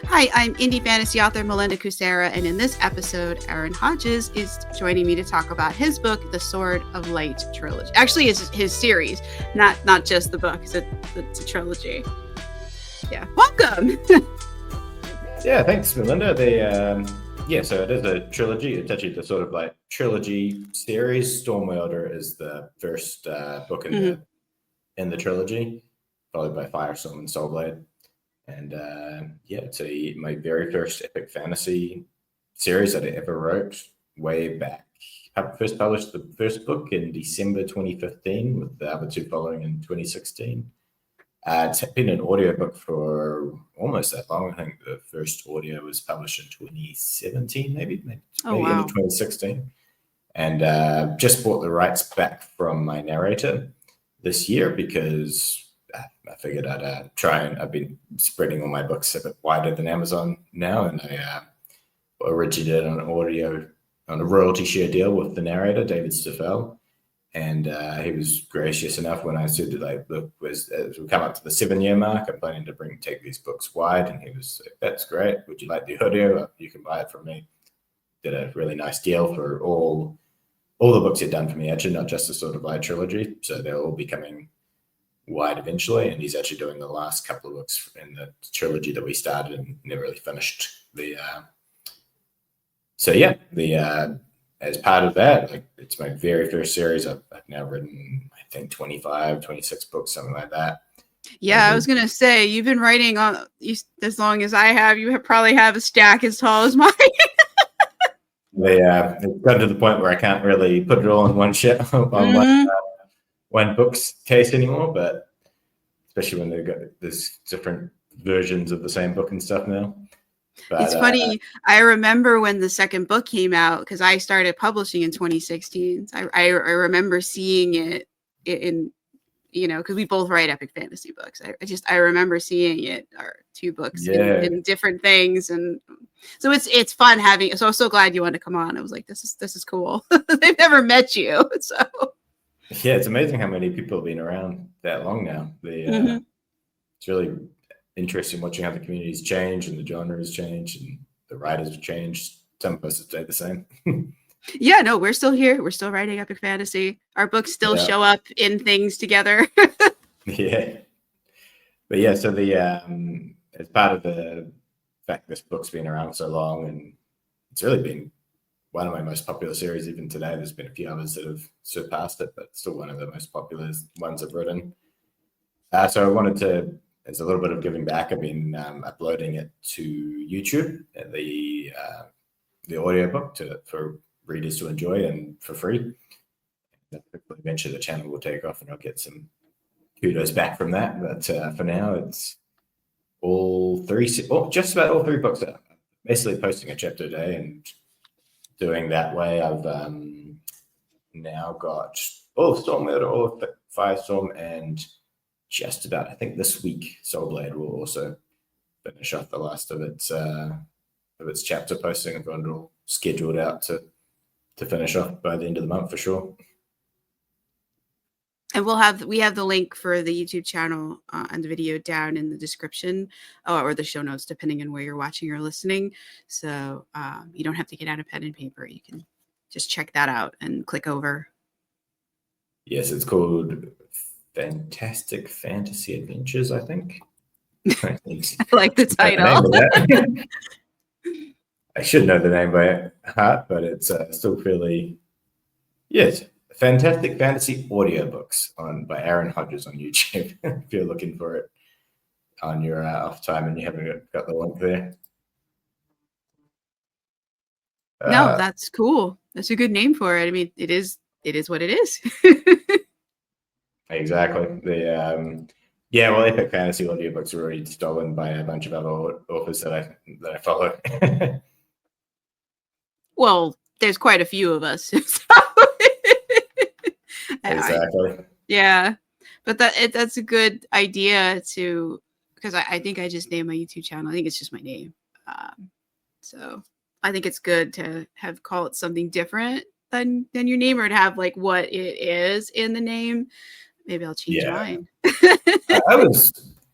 Hi, I'm indie fantasy author Melinda Kucsera, and in this episode, Aaron Hodges is joining me to talk about his book, The Sword of Light Trilogy. Actually, it's his series, not just the book. It's a trilogy. Yeah, welcome. Yeah, thanks, Melinda. So it is a trilogy. It's actually the Sword of Light Trilogy series. Stormwielder is the first book in the trilogy, followed by Firestorm and Soulblade. And it's my very first epic fantasy series that I ever wrote way back. I first published the first book in December 2015, with the other two following in 2016. It's been an audiobook for almost that long. I think the first audio was published in 2017, maybe end of 2016. And just bought the rights back from my narrator this year because I figured I'd try, and I've been spreading all my books a bit wider than Amazon now, and I originated an audio on a royalty share deal with the narrator, David Stoffel. And he was gracious enough when I said that, look, as we come up to the 7-year mark, I'm planning to take these books wide. And he was like, that's great. Would you like the audio? You can buy it from me. Did a really nice deal for all the books he'd done for me, actually, not just the Sword of Light Trilogy. So they'll all be coming wide eventually. And he's actually doing the last couple of books in the trilogy that we started and never really finished. As part of that, it's my very first series. I've now written, I think, 25, 26 books, something like that. Yeah, I was going to say, you've been writing as long as I have. You probably have a stack as tall as mine. It's gotten to the point where I can't really put it all in one shit on one book's case anymore, but especially when there's different versions of the same book and stuff now. But, it's funny. I remember when the second book came out, because I started publishing in 2016. I remember seeing it in, because we both write epic fantasy books. I remember seeing it, our two books in different things, and so it's fun having. So I was so glad you wanted to come on. I was like, this is cool. They've never met you, so yeah, it's amazing how many people have been around that long now. It's really interesting watching how the communities change and the genres change and the writers have changed. Some of us have stayed the same. Yeah, no, we're still here. We're still writing epic fantasy. Our books still show up in things together. Yeah. But yeah, so as part of the fact this book's been around so long, and it's really been one of my most popular series even today. There's been a few others that have surpassed it, but still one of the most popular ones I've written. So I wanted to, as a little bit of giving back, I've been uploading it to YouTube, the audiobook for readers to enjoy and for free. Eventually the channel will take off and I'll get some kudos back from that. But for now, it's just about all three books out. Basically posting a chapter a day, and doing that way, I've now got all of Stormwielder, all of Firestorm, and just about, I think this week, Soulblade will also finish off the last of its chapter posting. I've got it all scheduled out to finish off by the end of the month for sure. And we have the link for the YouTube channel and the video down in the description or the show notes, depending on where you're watching or listening. So you don't have to get out a pen and paper. You can just check that out and click over. Yes, it's called Fantastic Fantasy Adventures, I think. I like the title. I should know the name by heart, but it's still fairly... Yes, Fantastic Fantasy Audiobooks by Aaron Hodges on YouTube, if you're looking for it on your off time and you haven't got the link there. No, that's cool. That's a good name for it. I mean, it is what it is. Exactly. Epic fantasy audiobooks are already stolen by a bunch of other authors that I follow. Well, there's quite a few of us. Exactly. But that's a good idea because I think I just named my YouTube channel. I think it's just my name. So I think it's good to call it something different than your name, or to have like what it is in the name. Maybe I'll change mine.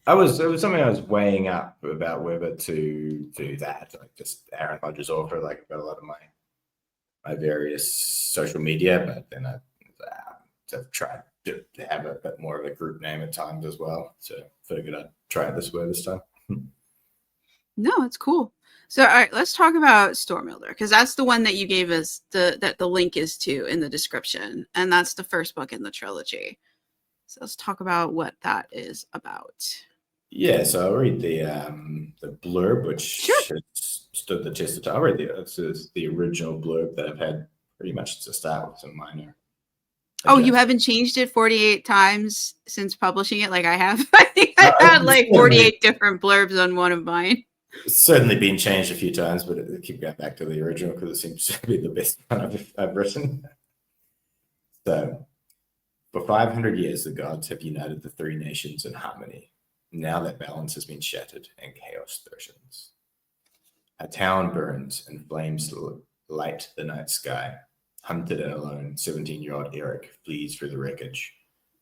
it was something I was weighing up about whether to do that, like just Aaron Hodges author, like about a lot of my various social media, but then I've tried to have a bit more of a group name at times as well. So figured I'd try it this way this time. No, it's cool. So, all right, let's talk about Stormwielder, because that's the one that you gave us that the link is to in the description, and that's the first book in the trilogy. So let's talk about what that is about. Yeah, so I'll read the blurb, which Sure. has stood the test of time. I'll read the original blurb that I've had pretty much to start with some minor. Oh, you haven't changed it 48 times since publishing it like I have? I think I had like 48 different blurbs on one of mine. It's certainly been changed a few times, but I keep going back to the original because it seems to be the best one I've written. So, for 500 years, the gods have united the three nations in harmony. Now that balance has been shattered and chaos threatens. A town burns and flames light the night sky. Hunted and alone, 17-year-old Eric flees through the wreckage.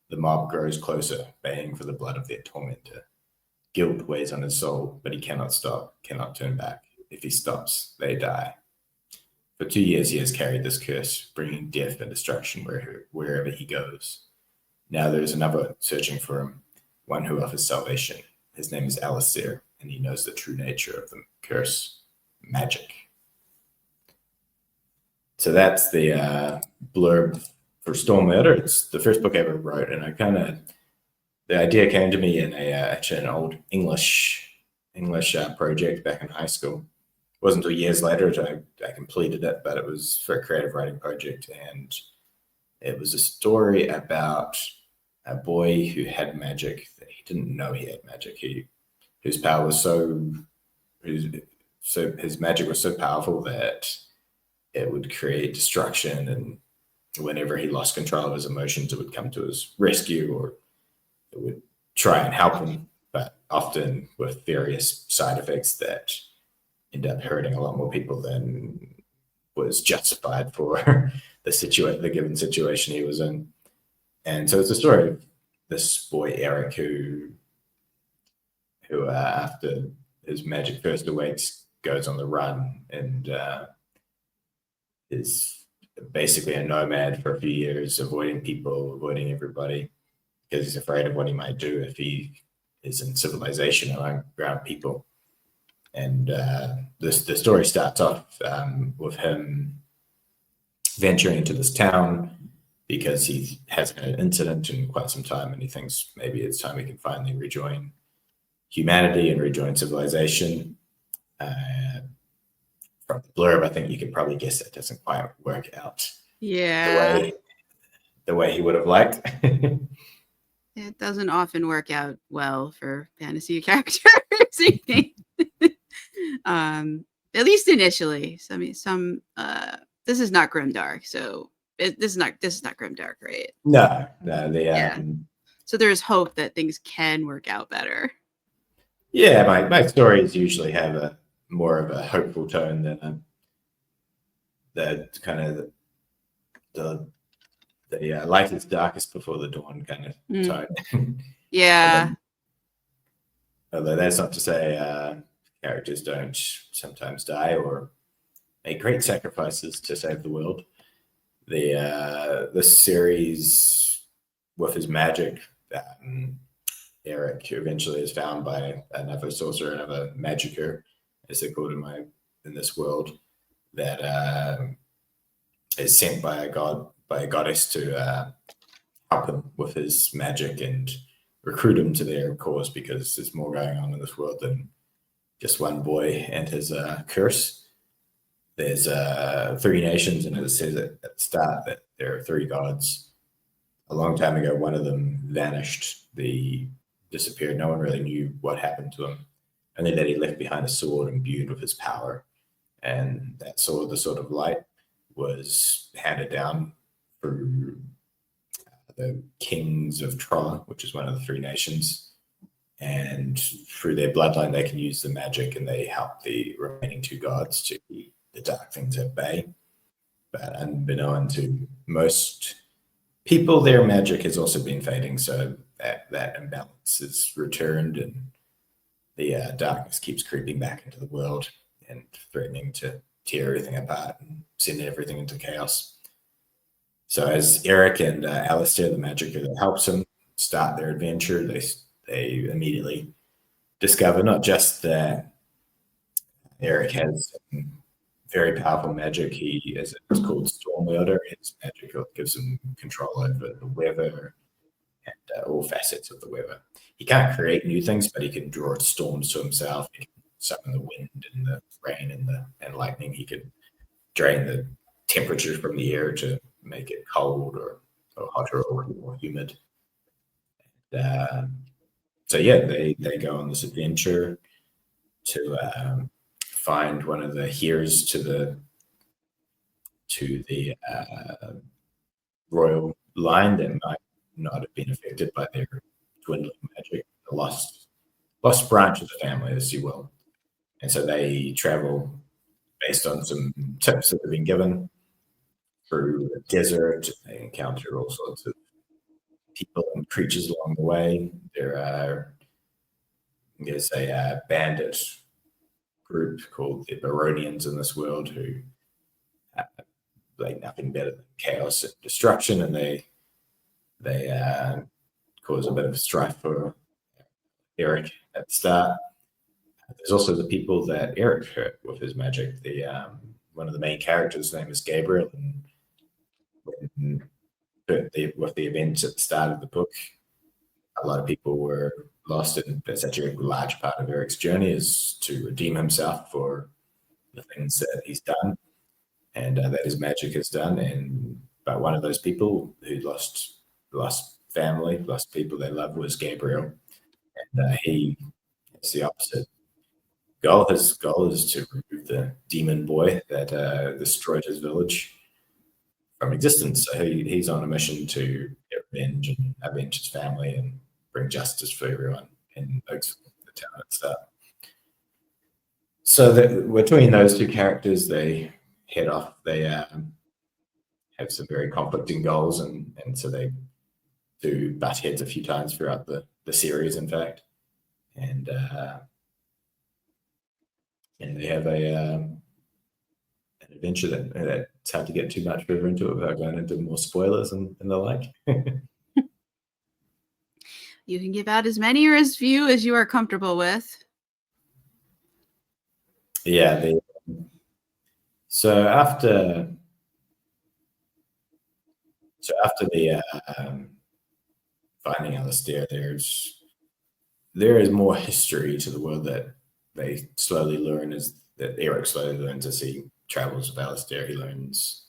The mob grows closer, baying for the blood of their tormentor. Guilt weighs on his soul, but he cannot stop, cannot turn back. If he stops, they die. For 2 years he has carried this curse, bringing death and destruction wherever he goes. Now there is another searching for him, one who offers salvation. His name is Alastair, and he knows the true nature of the curse, magic. So that's the blurb for Stormwielder. It's the first book I ever wrote, and the idea came to me in actually an old English project back in high school. It wasn't until years later that I completed it, but it was for a creative writing project, and it was a story about a boy who had magic that he didn't know he had magic. His power was his magic was so powerful that it would create destruction, and whenever he lost control of his emotions, it would come to his rescue, or it would try and help him, but often with various side effects that end up hurting a lot more people than was justified for the given situation he was in. And so it's a story of this boy Eric who after his magic first awakes, goes on the run and is basically a nomad for a few years, avoiding people, avoiding everybody, because he's afraid of what he might do if he is in civilization around people. And the story starts off with him venturing into this town because he hasn't had an incident in quite some time, and he thinks maybe it's time he can finally rejoin humanity and rejoin civilization. From the blurb, I think you could probably guess that doesn't quite work out. Yeah. The way he would have liked. It doesn't often work out well for fantasy characters. At least initially. So, I mean, this is not grimdark, so this is not grimdark, right? No. So there's hope that things can work out better. Yeah, my stories usually have more of a hopeful tone than the kind of the light is darkest before the dawn kind of tone. Yeah. Although that's not to say characters don't sometimes die or make great sacrifices to save the world. The series with his magic, Eric eventually is found by another sorcerer, another magicker, as they called in this world, that is sent by a goddess to help him with his magic and recruit him to their cause, because there's more going on in this world than just one boy and his curse. There's three nations, and it says at the start that there are three gods. A long time ago, one of them vanished. Disappeared. No one really knew what happened to him, only that he left behind a sword imbued with his power. And that sword, the Sword of Light, was handed down through the kings of Troll, which is one of the three nations. And through their bloodline, they can use the magic, and they help the remaining two gods to keep the dark things at bay. But unbeknown to most people, their magic has also been fading. So that imbalance is returned, and the darkness keeps creeping back into the world and threatening to tear everything apart and send everything into chaos. So as Eric and Alastair, the magicker that helps him start their adventure, they immediately discover not just that Eric has very powerful magic. He, as it's called, Storm Wielder. His magic gives him control over the weather and all facets of the weather. He can't create new things, but he can draw storms to himself. He can summon the wind and the rain and lightning. He can drain the temperature from the air to make it cold or hotter or more humid. So yeah, they go on this adventure to find one of the heirs to the royal line that might not have been affected by their dwindling magic, the lost branch of the family, as you will. And so they travel based on some tips that have been given through the desert. They encounter all sorts of people and creatures along the way. There's a bandit group called the Baronians in this world who like nothing better than chaos and destruction, and they cause a bit of strife for Eric at the start. There's also the people that Eric hurt with his magic. One of the main characters' name is Gabriel, and with the events at the start of the book, a lot of people were lost, and that's actually a large part of Eric's journey is to redeem himself for the things that he's done and that his magic has done. But one of those people who lost family, lost people they love, was Gabriel, and it's the opposite goal. His goal is to remove the demon boy that destroyed his village from existence. So he's on a mission to get revenge and avenge his family and bring justice for everyone in the town itself. So between those two characters, they head off. They have some very conflicting goals, and so they do butt heads a few times throughout the series, in fact. And they have an adventure that it's hard to get too much further into it without going into more spoilers and the like. You can give out as many or as few as you are comfortable with. Yeah. So after the finding Alastair, there is more history to the world that they slowly learn, is that Eric slowly learns as he travels with Alastair. He learns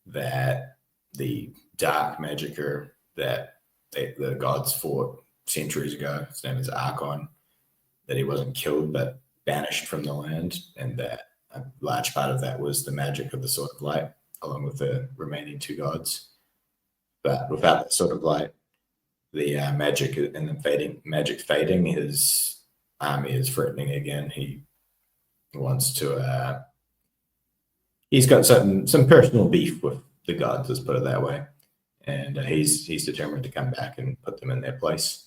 that the dark magicier that the gods fought centuries ago, his name is Archon, that he wasn't killed but banished from the land, and that a large part of that was the magic of the Sword of Light, along with the remaining two gods. But without the Sword of Light, the magic and the magic fading, his army is threatening again. He wants to. He's got some personal beef with the gods, let's put it that way, and he's determined to come back and put them in their place.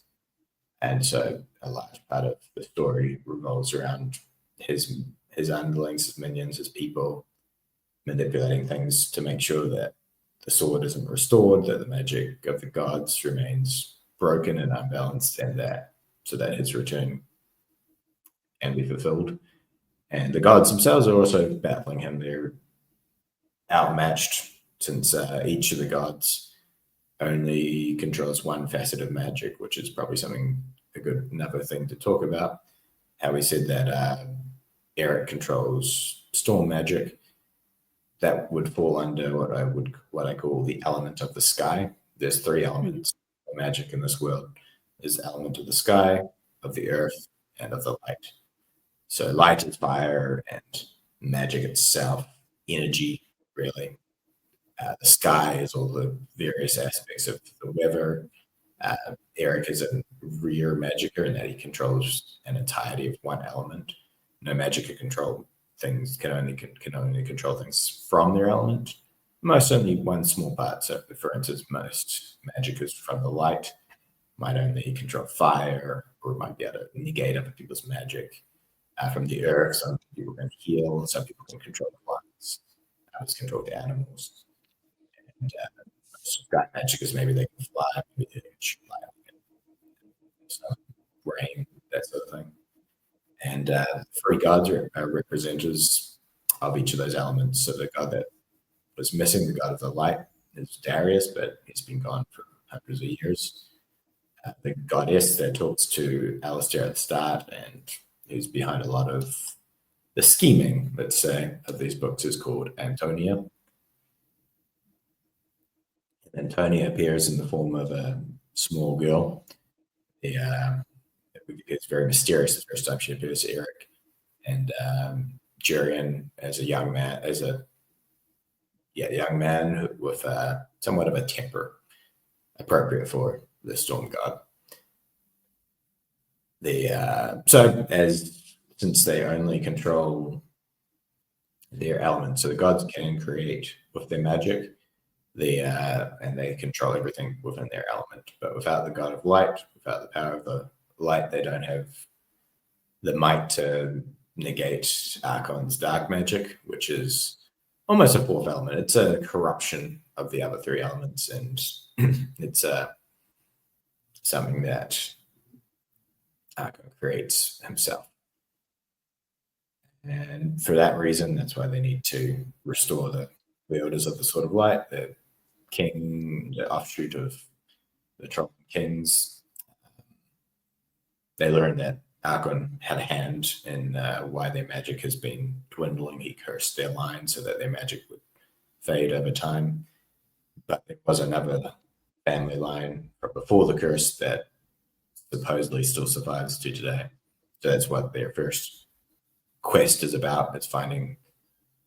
And so a large part of the story revolves around his underlings, his minions, his people, manipulating things to make sure that the sword isn't restored, that the magic of the gods remains broken and unbalanced, and that his return can be fulfilled. And the gods themselves are also battling him. They're outmatched, since each of the gods only controls one facet of magic, which is probably another thing to talk about. How we said that Eric controls storm magic. That would fall under what I call the element of the sky. There's three elements of magic in this world. There's the element of the sky, of the earth, and of the light. So light is fire, and magic itself, energy, really. The sky is all the various aspects of the weather. Eric is a rear magicier in that he controls an entirety of one element. No magic can control things, can only control things from their element. Most only one small part. So, for instance, most magic is from the light. might only control fire, or might be able to negate other people's magic from the earth. Some people can heal, some people can control the plants, others control the animals. And got magic is maybe they can fly, maybe they can shoot lightning, rain, that sort of thing. And the three gods are representatives of each of those elements. So the god that was missing, the god of the light, is Darius, but he's been gone for hundreds of years. The goddess that talks to Alastair at the start and who's behind a lot of the scheming, let's say, of these books is called Antonia. Antonia appears in the form of a small girl. It's very mysterious the first time she appears to Eric. And Jurian as a young man, young man with somewhat of a temper appropriate for the storm god. Since they only control their elements, so the gods can create with their magic, and they control everything within their element. But without the god of light, without the power of the light, they don't have the might to negate Archon's dark magic, which is almost a fourth element. It's a corruption of the other three elements, and it's something that Archon creates himself. And for that reason, that's why they need to restore the wielders of the Sword of Light, the king, the offshoot of the Troll Kings. They learned that Archon had a hand in why their magic has been dwindling. He cursed their line so that their magic would fade over time. But there was another family line from before the curse that supposedly still survives to today. So that's what their first quest is about. It's finding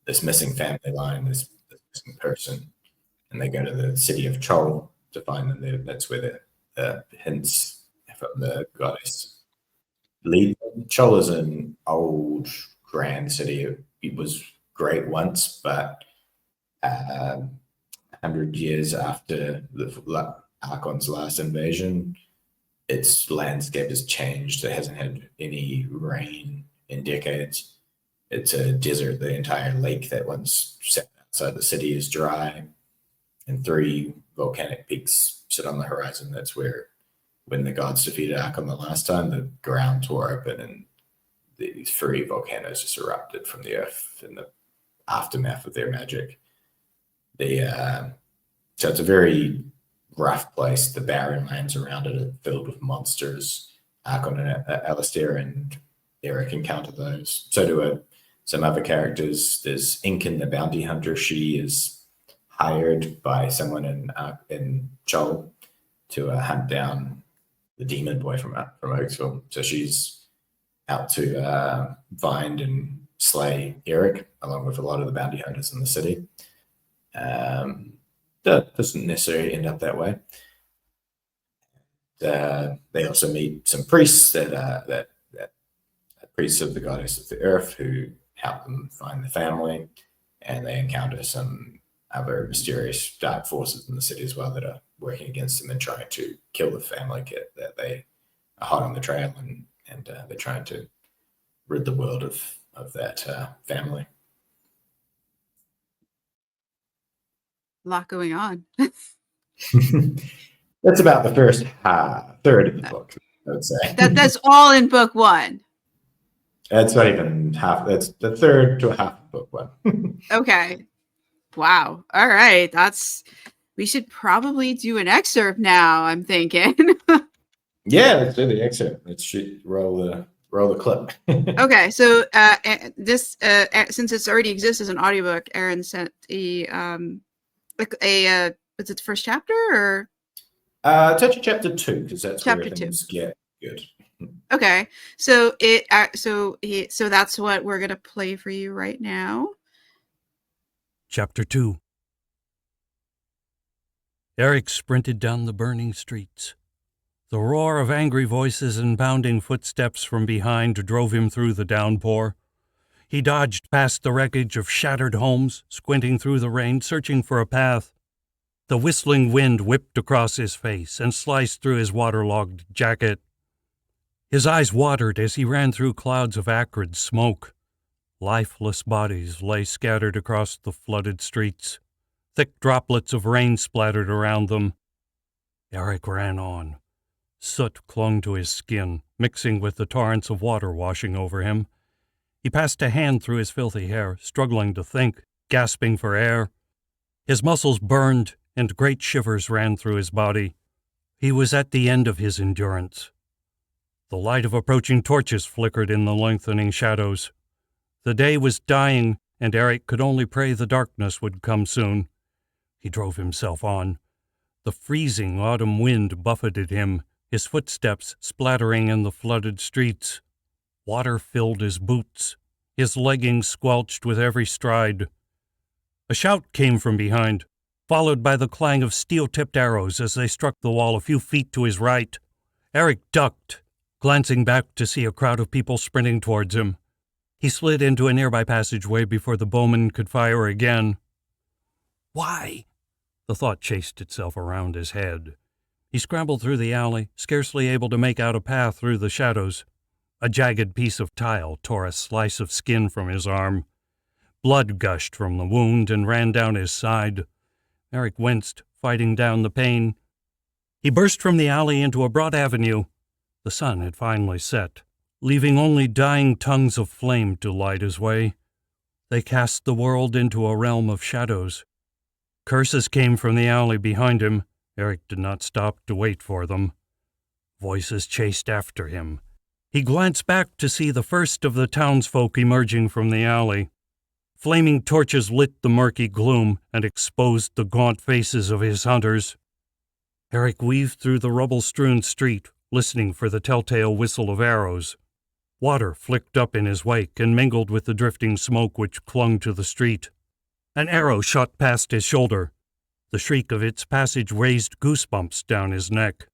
this missing family line, this missing person. And they go to the city of Chol to find them. That's where the hints from the goddess lead. Chol is an old, grand city. It was great once, but 100 years after the Archon's last invasion, its landscape has changed. It hasn't had any rain in decades. It's a desert. The entire lake that once sat outside the city is dry, and 3 volcanic peaks sit on the horizon. That's where, when the gods defeated Archon the last time, the ground tore open and these 3 volcanoes just erupted from the earth in the aftermath of their magic. So it's a very rough place. The barren lands around it are filled with monsters. Archon and Alastair and Eric encounter those. So do some other characters. There's Incan the bounty hunter. She is hired by someone in Chol to hunt down the demon boy from Oaksville. So she's out to find and slay Eric, along with a lot of the bounty hunters in the city. That doesn't necessarily end up that way. They also meet some priests that priests of the goddess of the earth who help them find the family, and they encounter some other mysterious dark forces in the city as well that are working against them and trying to kill the family kit. That they are hot on the trail, and they're trying to rid the world of that family. A lot going on. That's about the first third of the book, I would say. That's all in book 1. That's not even half. That's the third to half of book 1. Okay. Wow. All right. We should probably do an excerpt now, I'm thinking. Yeah, let's do the excerpt. Let's roll the clip. Okay. So this since it's already exists as an audiobook, Aaron sent was it the first chapter or? Touch chapter 2, because that's chapter where things get good. Okay, so so that's what we're gonna play for you right now. Chapter 2. Eric sprinted down the burning streets. The roar of angry voices and pounding footsteps from behind drove him through the downpour. He dodged past the wreckage of shattered homes, squinting through the rain, searching for a path. The whistling wind whipped across his face and sliced through his waterlogged jacket. His eyes watered as he ran through clouds of acrid smoke. Lifeless bodies lay scattered across the flooded streets. Thick droplets of rain splattered around them. Eric ran on. Soot clung to his skin, mixing with the torrents of water washing over him. He passed a hand through his filthy hair, struggling to think, gasping for air. His muscles burned, and great shivers ran through his body. He was at the end of his endurance. The light of approaching torches flickered in the lengthening shadows. The day was dying, and Eric could only pray the darkness would come soon. He drove himself on. The freezing autumn wind buffeted him, his footsteps splattering in the flooded streets. Water filled his boots. His leggings squelched with every stride. A shout came from behind, followed by the clang of steel-tipped arrows as they struck the wall a few feet to his right. Eric ducked, glancing back to see a crowd of people sprinting towards him. He slid into a nearby passageway before the bowman could fire again. Why? The thought chased itself around his head. He scrambled through the alley, scarcely able to make out a path through the shadows. A jagged piece of tile tore a slice of skin from his arm. Blood gushed from the wound and ran down his side. Eric winced, fighting down the pain. He burst from the alley into a broad avenue. The sun had finally set, leaving only dying tongues of flame to light his way. They cast the world into a realm of shadows. Curses came from the alley behind him. Eric did not stop to wait for them. Voices chased after him. He glanced back to see the first of the townsfolk emerging from the alley. Flaming torches lit the murky gloom and exposed the gaunt faces of his hunters. Eric weaved through the rubble-strewn street, listening for the telltale whistle of arrows. Water flicked up in his wake and mingled with the drifting smoke which clung to the street. An arrow shot past his shoulder. The shriek of its passage raised goosebumps down his neck.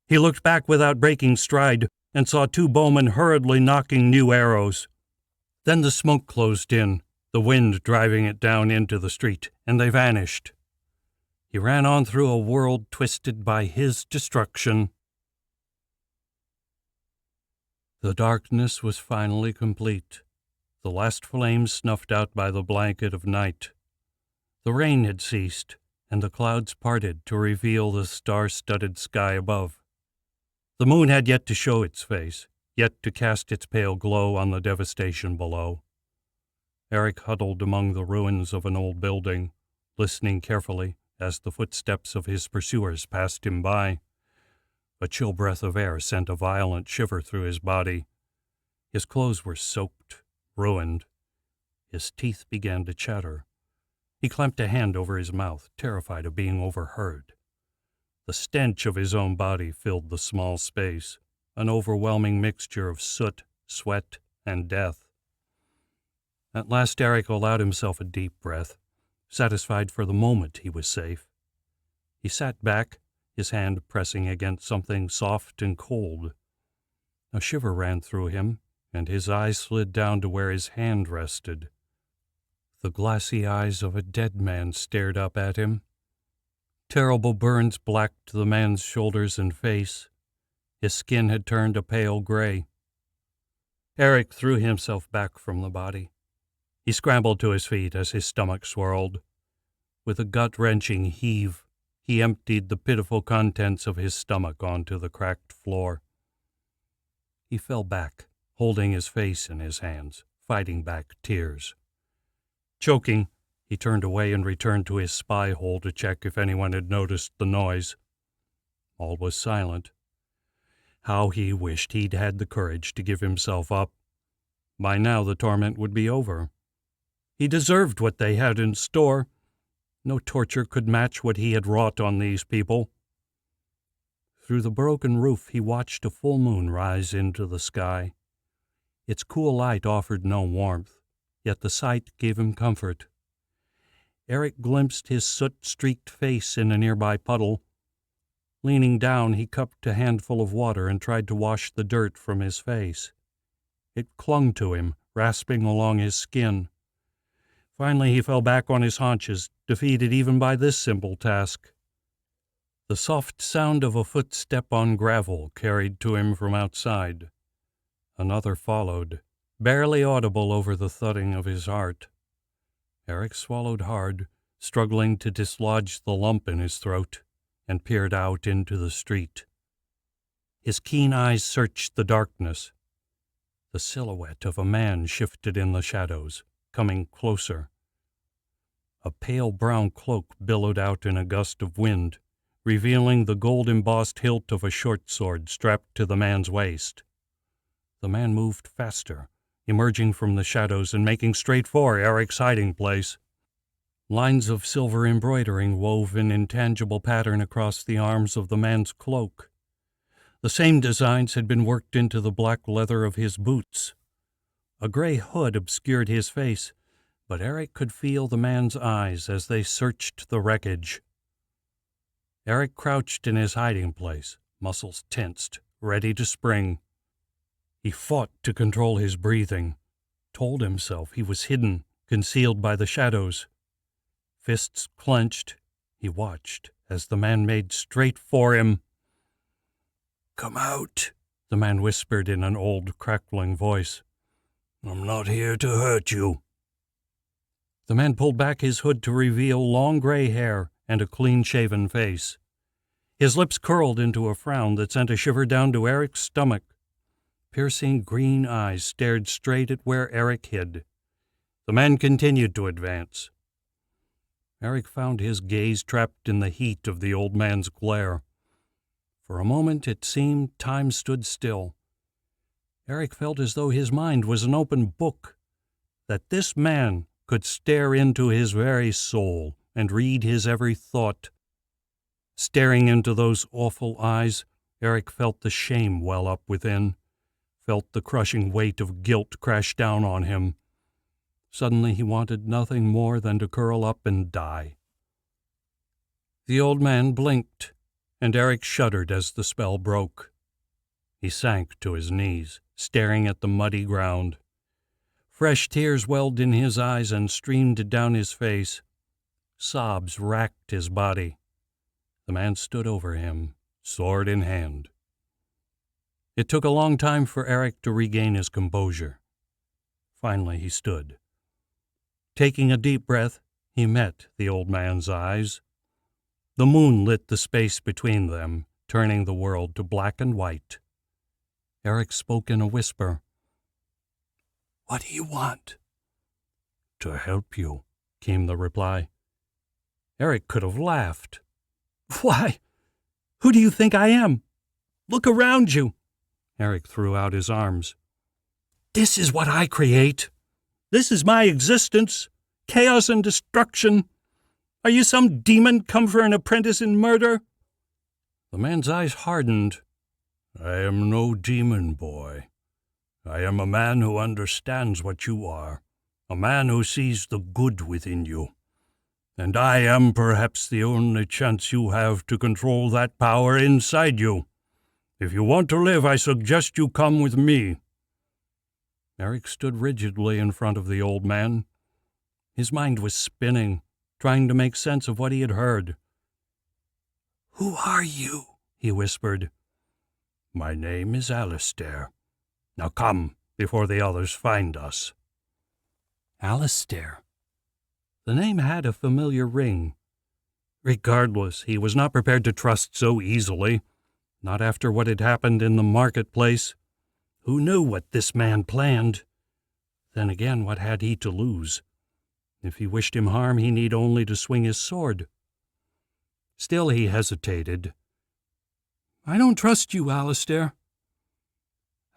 He looked back without breaking stride and saw two bowmen hurriedly knocking new arrows. Then the smoke closed in, the wind driving it down into the street, and they vanished. He ran on through a world twisted by his destruction. The darkness was finally complete, the last flames snuffed out by the blanket of night. The rain had ceased, and the clouds parted to reveal the star-studded sky above. The moon had yet to show its face, yet to cast its pale glow on the devastation below. Eric huddled among the ruins of an old building, listening carefully as the footsteps of his pursuers passed him by. A chill breath of air sent a violent shiver through his body. His clothes were soaked, ruined. His teeth began to chatter. He clamped a hand over his mouth, terrified of being overheard. The stench of his own body filled the small space, an overwhelming mixture of soot, sweat, and death. At last Eric allowed himself a deep breath, satisfied for the moment he was safe. He sat back, his hand pressing against something soft and cold. A shiver ran through him, and his eyes slid down to where his hand rested. The glassy eyes of a dead man stared up at him. Terrible burns blacked the man's shoulders and face. His skin had turned a pale gray. Eric threw himself back from the body. He scrambled to his feet as his stomach swirled. With a gut-wrenching heave, he emptied the pitiful contents of his stomach onto the cracked floor. He fell back, holding his face in his hands, fighting back tears. Choking, he turned away and returned to his spy hole to check if anyone had noticed the noise. All was silent. How he wished he'd had the courage to give himself up. By now the torment would be over. He deserved what they had in store. No torture could match what he had wrought on these people. Through the broken roof he watched a full moon rise into the sky. Its cool light offered no warmth, yet the sight gave him comfort. Eric glimpsed his soot-streaked face in a nearby puddle. Leaning down, he cupped a handful of water and tried to wash the dirt from his face. It clung to him, rasping along his skin. Finally, he fell back on his haunches, defeated even by this simple task. The soft sound of a footstep on gravel carried to him from outside. Another followed, barely audible over the thudding of his heart. Eric swallowed hard, struggling to dislodge the lump in his throat, and peered out into the street. His keen eyes searched the darkness. The silhouette of a man shifted in the shadows, coming closer. A pale brown cloak billowed out in a gust of wind, revealing the gold-embossed hilt of a short sword strapped to the man's waist. The man moved faster, emerging from the shadows and making straight for Eric's hiding place. Lines of silver embroidering wove an intangible pattern across the arms of the man's cloak. The same designs had been worked into the black leather of his boots. A gray hood obscured his face, but Eric could feel the man's eyes as they searched the wreckage. Eric crouched in his hiding place, muscles tensed, ready to spring. He fought to control his breathing, told himself he was hidden, concealed by the shadows. Fists clenched, he watched as the man made straight for him. "Come out," the man whispered in an old, crackling voice. "I'm not here to hurt you." The man pulled back his hood to reveal long gray hair and a clean-shaven face. His lips curled into a frown that sent a shiver down to Eric's stomach. Piercing green eyes stared straight at where Eric hid. The man continued to advance. Eric found his gaze trapped in the heat of the old man's glare. For a moment it seemed time stood still. Eric felt as though his mind was an open book, that this man could stare into his very soul and read his every thought. Staring into those awful eyes, Eric felt the shame well up within, felt the crushing weight of guilt crash down on him. Suddenly he wanted nothing more than to curl up and die. The old man blinked, and Eric shuddered as the spell broke. He sank to his knees, staring at the muddy ground. Fresh tears welled in his eyes and streamed down his face. Sobs racked his body. The man stood over him, sword in hand. It took a long time for Eric to regain his composure. Finally he stood. Taking a deep breath, he met the old man's eyes. The moon lit the space between them, turning the world to black and white. Eric spoke in a whisper. "What do you want?" "To help you," came the reply. Eric could have laughed. "Why, who do you think I am? Look around you." Eric threw out his arms. "This is what I create. This is my existence. Chaos and destruction. Are you some demon come for an apprentice in murder?" The man's eyes hardened. "I am no demon, boy. I am a man who understands what you are, a man who sees the good within you. And I am perhaps the only chance you have to control that power inside you. If you want to live, I suggest you come with me." Eric stood rigidly in front of the old man. His mind was spinning, trying to make sense of what he had heard. "Who are you?" he whispered. "My name is Alastair. Now come, before the others find us." Alastair. The name had a familiar ring. Regardless, he was not prepared to trust so easily, not after what had happened in the marketplace. Who knew what this man planned? Then again, what had he to lose? If he wished him harm, he need only to swing his sword. Still he hesitated. "I don't trust you, Alastair."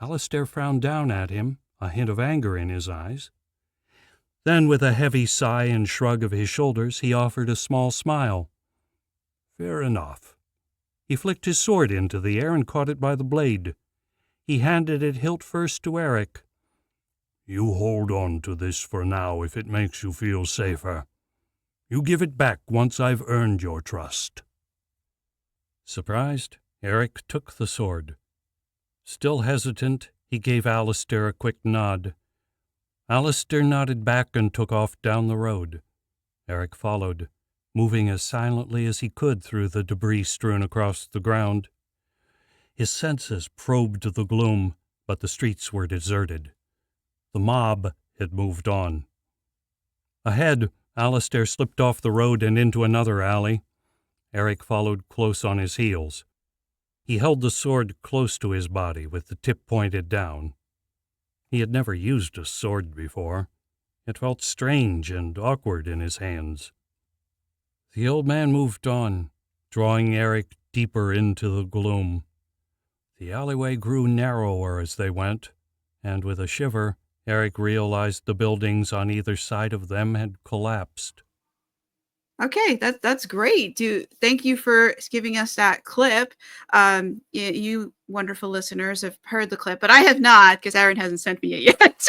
Alastair frowned down at him, a hint of anger in his eyes. Then, with a heavy sigh and shrug of his shoulders, he offered a small smile. "Fair enough." He flicked his sword into the air and caught it by the blade. He handed it hilt first to Eric. "You hold on to this for now if it makes you feel safer. You give it back once I've earned your trust." Surprised, Eric took the sword. Still hesitant, he gave Alastair a quick nod. Alastair nodded back and took off down the road. Eric followed, moving as silently as he could through the debris strewn across the ground. His senses probed the gloom, but the streets were deserted. The mob had moved on. Ahead, Alastair slipped off the road and into another alley. Eric followed close on his heels. He held the sword close to his body with the tip pointed down. He had never used a sword before. It felt strange and awkward in his hands. The old man moved on, drawing Eric deeper into the gloom. The alleyway grew narrower as they went, and with a shiver, Eric realized the buildings on either side of them had collapsed. Okay, that's great. Thank you for giving us that clip. You wonderful listeners have heard the clip, but I have not because Aaron hasn't sent me it yet.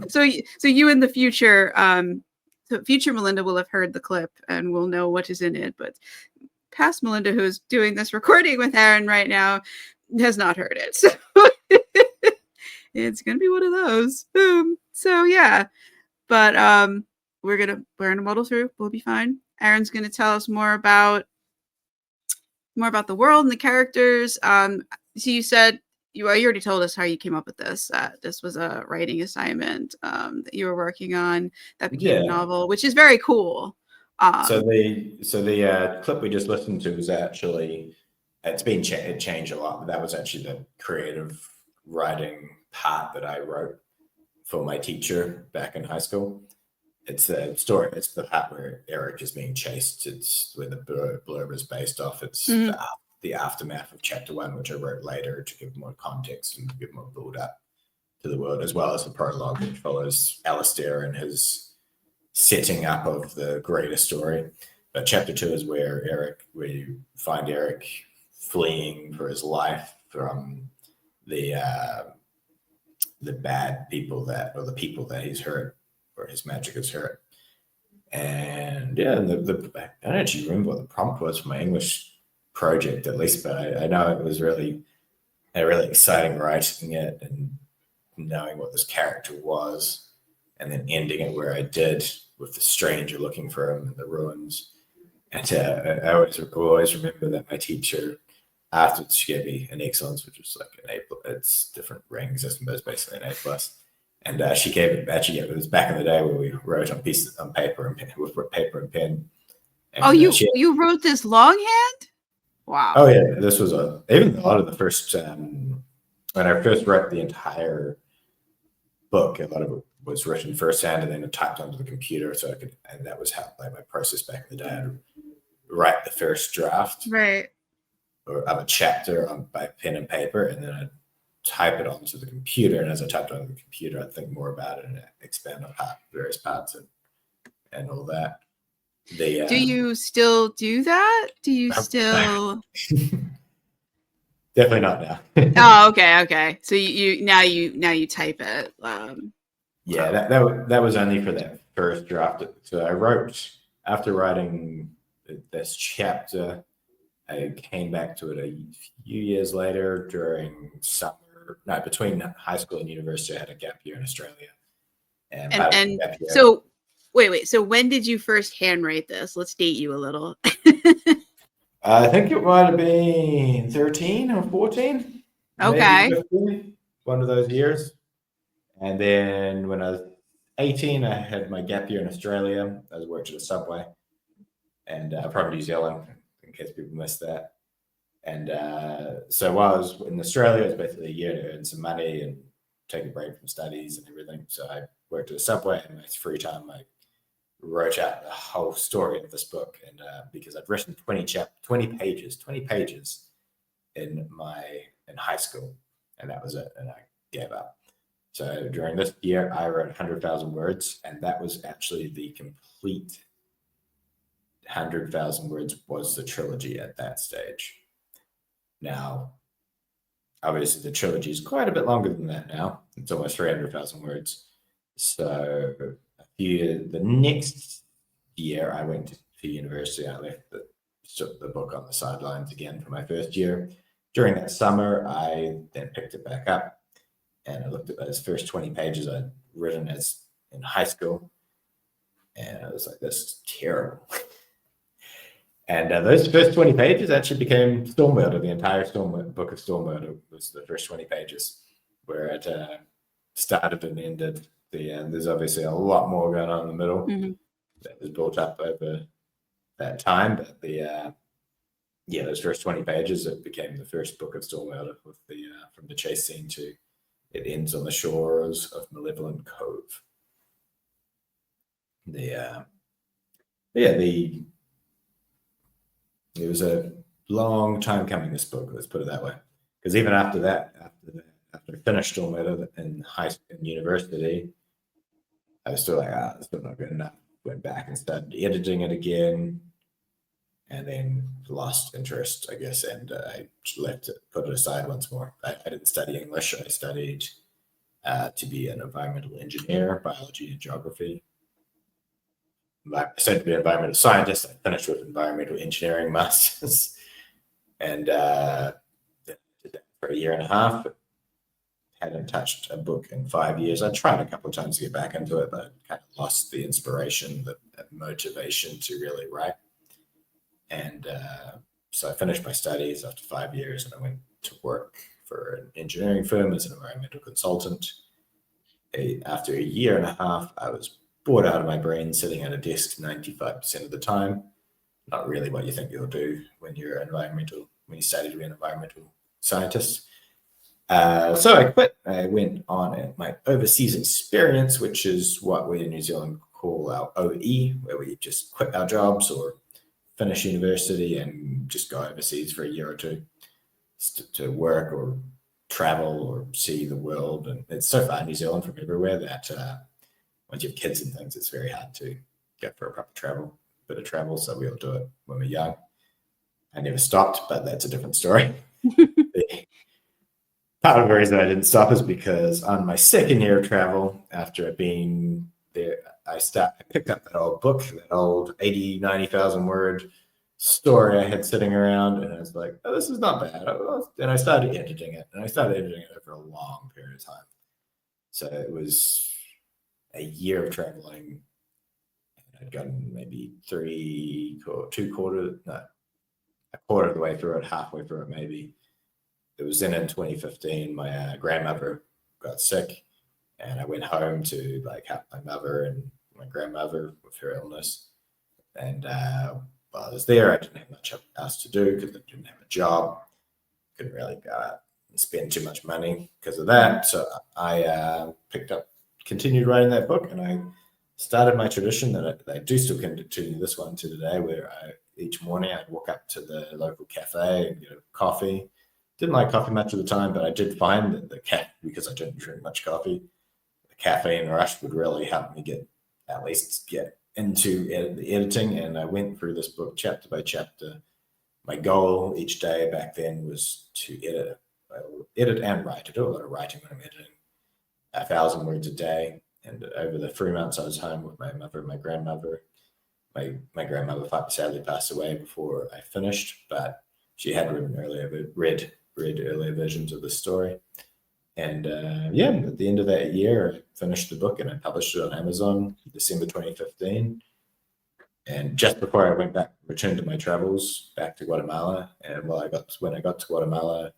so you in the future, future Melinda will have heard the clip and will know what is in it. But past Melinda, who's doing this recording with Aaron right now, has not heard it. So it's gonna be one of those. Boom. So yeah, but we're gonna muddle through. We'll be fine. Aaron's going to tell us more about the world and the characters. So you said you already told us how you came up with this. This was a writing assignment that you were working on that became a novel, which is very cool. So the clip we just listened to was actually it changed a lot, but that was actually the creative writing part that I wrote for my teacher back in high school. It's the story. It's the part where Eric is being chased. It's where the blurb is based off. It's the aftermath of chapter 1, which I wrote later to give more context and give more build up to the world, as well as the prologue, which follows Alastair and his setting up of the greater story. But chapter 2 is where you find Eric fleeing for his life from the bad people the people that he's hurt, or his magic is hurt. And yeah, I don't actually remember what the prompt was for my English project, at least, but I know it was really exciting writing it and knowing what this character was, and then ending it where I did with the stranger looking for him in the ruins. And I always remember that my teacher, afterwards, she gave me an excellence, which was like an A. It's different rating system, but it's basically an A+. And she gave it. Actually, it was back in the day where we wrote on paper and pen, with paper and pen. And, you wrote this longhand? Wow. Oh yeah, this was even a lot of the first when I first wrote the entire book. A lot of it was written firsthand and then typed onto the computer, so I could. And that was how my process back in the day. I'd write the first draft, right, of a chapter by pen and paper, and then I'd type it onto the computer, and as I typed onto the computer, I'd think more about it and expand on various parts and all that. Do you still do that? Do you still? Definitely not now. Oh, okay. So you now you type it. Yeah, that was only for that first draft. So I wrote, after writing this chapter, I came back to it a few years later during summer. No, between high school and university, I had a gap year in Australia. And so wait. So when did you first handwrite this? Let's date you a little. I think it might have been 13 or 14. Okay. Maybe 15, one of those years. And then when I was 18, I had my gap year in Australia. I was working at a Subway, and from New Zealand, in case people missed that. And so while I was in Australia, it was basically a year to earn some money and take a break from studies and everything. So I worked at a Subway, and in my free time, I wrote out the whole story of this book. And because I'd written 20 pages in high school, and that was it. And I gave up. So during this year, I wrote 100,000 words, and that was actually the complete 100,000 words was the trilogy at that stage. Now, obviously, the trilogy is quite a bit longer than that now. It's almost 300,000 words. So the next year, I went to university. I left the book on the sidelines again for my first year. During that summer, I then picked it back up, and I looked at those first 20 pages I'd written as in high school, and I was like, this is terrible. And those first 20 pages actually became Stormwater. The entire book of Stormwater was the first 20 pages, where it started and ended. There's obviously a lot more going on in the middle that was built up over that time, but those first 20 pages, it became the first book of Stormwater, with from the chase scene to it ends on the shores of Malevolent Cove. It was a long time coming, this book, let's put it that way. Because even after I finished Stormwater in university, I was still like, it's still not good enough. Went back and started editing it again, and then lost interest, I guess, and I left it, put it aside once more. I didn't study English. I studied to be an environmental engineer, biology and geography. I studied to be an environmental scientist. I finished with environmental engineering masters, and did that for a year and a half. Hadn't touched a book in 5 years. I tried a couple of times to get back into it, but kind of lost the inspiration, the motivation to really write. And so I finished my studies after 5 years, and I went to work for an engineering firm as an environmental consultant. After a year and a half, I was bored out of my brain, sitting at a desk 95% of the time. Not really what you think you'll do when you study to be an environmental scientist. So I quit. I went on my overseas experience, which is what we in New Zealand call our OE, where we just quit our jobs or finish university and just go overseas for a year or two to work or travel or see the world. And it's so far in New Zealand from everywhere that once you have kids and things, it's very hard to get for a proper bit of travel. So we all do it when we're young. I never stopped, but that's a different story. Part of the reason I didn't stop is because on my second year of travel, after being there, I picked up that old book, that old 80, 90,000 word story I had sitting around, and I was like, oh, this is not bad. And I started editing it, over a long period of time. So it was a year of traveling. I'd gotten maybe a quarter of the way through it, halfway through it maybe. It was in 2015, my grandmother got sick, and I went home to help my mother and my grandmother with her illness. And while I was there, I didn't have much else to do because I didn't have a job. Couldn't really go out and spend too much money because of that. So I continued writing that book, and I started my tradition that I do still continue this one to today, where each morning I'd walk up to the local cafe and get a coffee. Didn't like coffee much of the time, but I did find that because I didn't drink much coffee, the caffeine rush would really help me at least get into the editing. And I went through this book chapter by chapter. My goal each day back then was to edit and write. I do a lot of writing when I'm editing, 1,000 words a day. And over the 3 months I was home with my mother and my grandmother, my grandmother sadly passed away before I finished, but she had read earlier versions of the story. And at the end of that year, I finished the book and I published it on Amazon in December 2015. And just before I returned to my travels back to Guatemala, and when I got to Guatemala,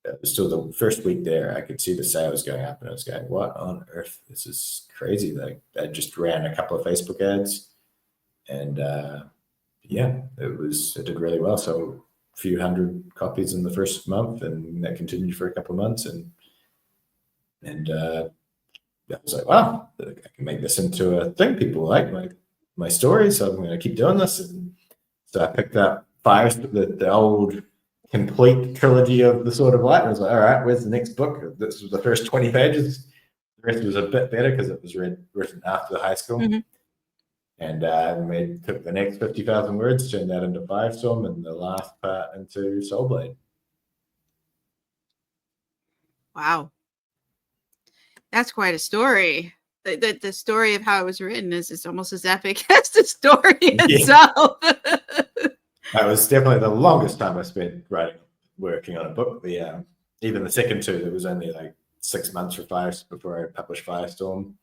it was still the first week there, I could see the sales going up, and I was going, what on earth? This is crazy. I just ran a couple of Facebook ads, and it did really well. So a few hundred copies in the first month, and that continued for a couple of months, and I was like, wow, I can make this into a thing. People like my story, so I'm going to keep doing this. And so I picked up the old complete trilogy of the Sword of Light, and I was like, all right, where's the next book? This was the first 20 pages. The rest was a bit better because it was written after high school. Mm-hmm. And took the next 50,000 words, turned that into Firestorm, and the last part into Soulblade. Wow. That's quite a story. The story of how it was written is almost as epic as the story itself. That was definitely the longest time I spent working on a book. Even the second two, there was only 6 months before I published Firestorm.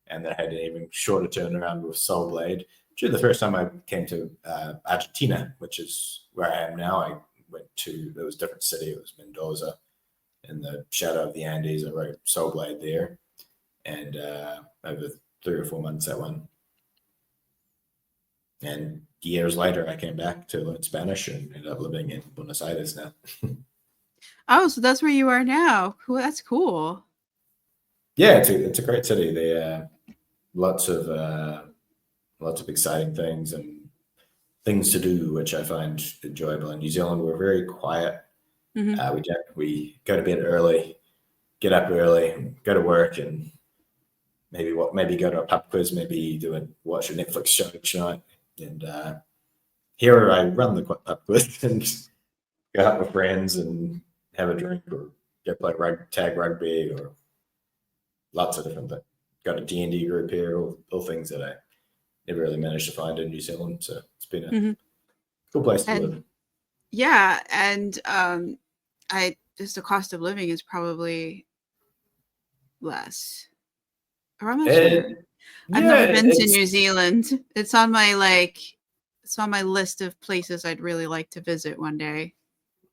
and then I had an even shorter turnaround with Soul Blade. Actually, the first time I came to Argentina, which is where I am now, I went to, it was a different city. It was Mendoza in the shadow of the Andes. I wrote Soul Blade there, and over 3 or 4 months that one. And years later, I came back to learn Spanish and ended up living in Buenos Aires now. Oh, so that's where you are now. Cool. That's cool. Yeah, it's a great city. They lots of exciting things and things to do, which I find enjoyable. In New Zealand, we're very quiet. Mm-hmm. We go to bed early, get up early, go to work, and maybe go to a pub quiz, maybe watch a Netflix show each night. And here I run the pub quiz and go out with friends and have a drink or go play tag rugby or lots of different things. Got a D&D group here, all things that I never really managed to find in New Zealand. So it's been a cool place to live. Yeah, and just the cost of living is probably less. Or I'm not sure. I've never been to New Zealand. It's on my list of places I'd really like to visit one day.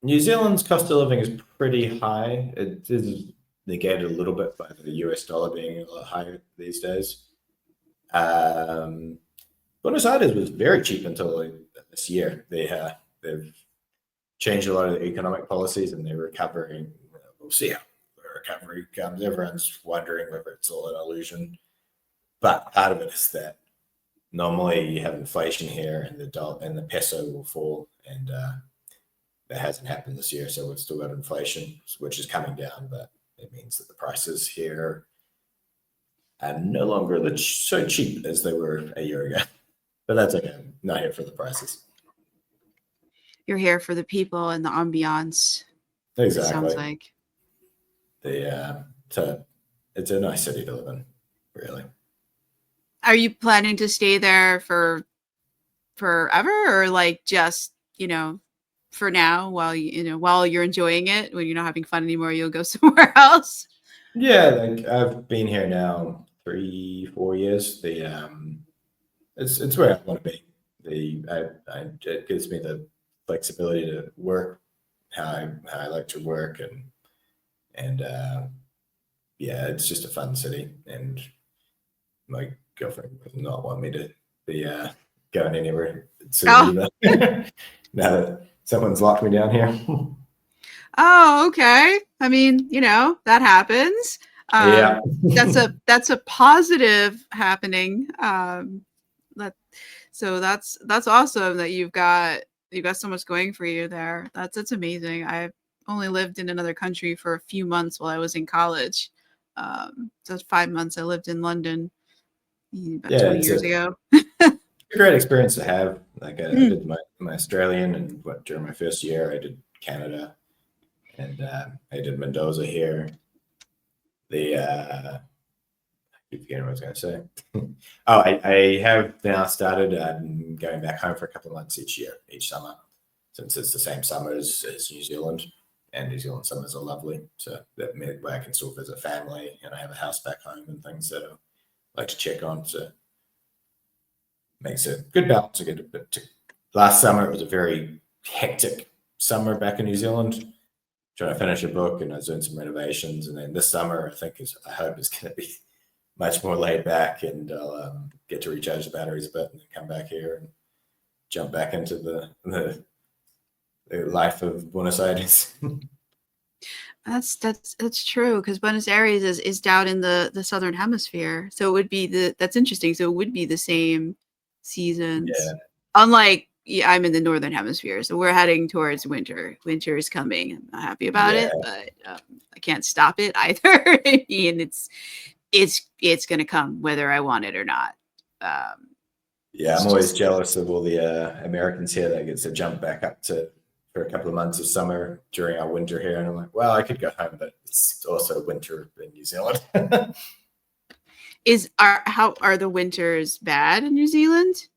New Zealand's cost of living is pretty high. It is negated a little bit by the US dollar being a lot higher these days. Buenos Aires was very cheap until this year. They've changed a lot of the economic policies, and they're recovering. We'll see how the recovery comes. Everyone's wondering whether it's all an illusion, but part of it is that normally you have inflation here, and the peso will fall, and that hasn't happened this year. So we've still got inflation, which is coming down, but it means that the prices here are no longer so cheap as they were a year ago. But that's okay. I'm not here for the prices. You're here for the people and the ambiance. Exactly. It sounds like. It's a nice city to live in, really. Are you planning to stay there for forever, or like just, for now while you're enjoying it, when you're not having fun anymore, you'll go somewhere else? Yeah, like I've been here now 3-4 years. It's where I want to be. It gives me the flexibility to work how I like to work, and yeah, it's just a fun city, and my girlfriend would not want me to be going anywhere soon either. Now that someone's locked me down here. Oh, okay. I mean, that happens. Yeah. that's a positive happening. So that's awesome that you've got so much going for you there. That's amazing. I've only lived in another country for a few months while I was in college. So 5 months I lived in London about 20 years ago. A great experience to have. Like I did my Australian, and during my first year I did Canada, and I did Mendoza here. I keep forgetting what I was going to say. I have now started going back home for a couple of months each summer, since it's the same summer as New Zealand, and New Zealand summers are lovely. So that way I can still visit family, and I have a house back home and things that I like to check on. So makes a good balance to get a bit. Last summer it was a very hectic summer back in New Zealand, trying to finish a book, and I was doing some renovations. And then this summer I hope is going to be much more laid back, and I'll get to recharge the batteries a bit, and then come back here and jump back into the life of Buenos Aires. That's true, because Buenos Aires is down in the southern hemisphere, so it would be that's interesting. So it would be the same seasons. Yeah. Unlike I'm in the northern hemisphere, so we're heading towards winter. Winter is coming. I'm not happy about it, but I can't stop it either. I mean, it's going to come whether I want it or not. Yeah, I'm always jealous of all the Americans here that gets to jump back up for a couple of months of summer during our winter here, and I'm like, well, I could go home, but it's also winter in New Zealand. How are the winters bad in New Zealand?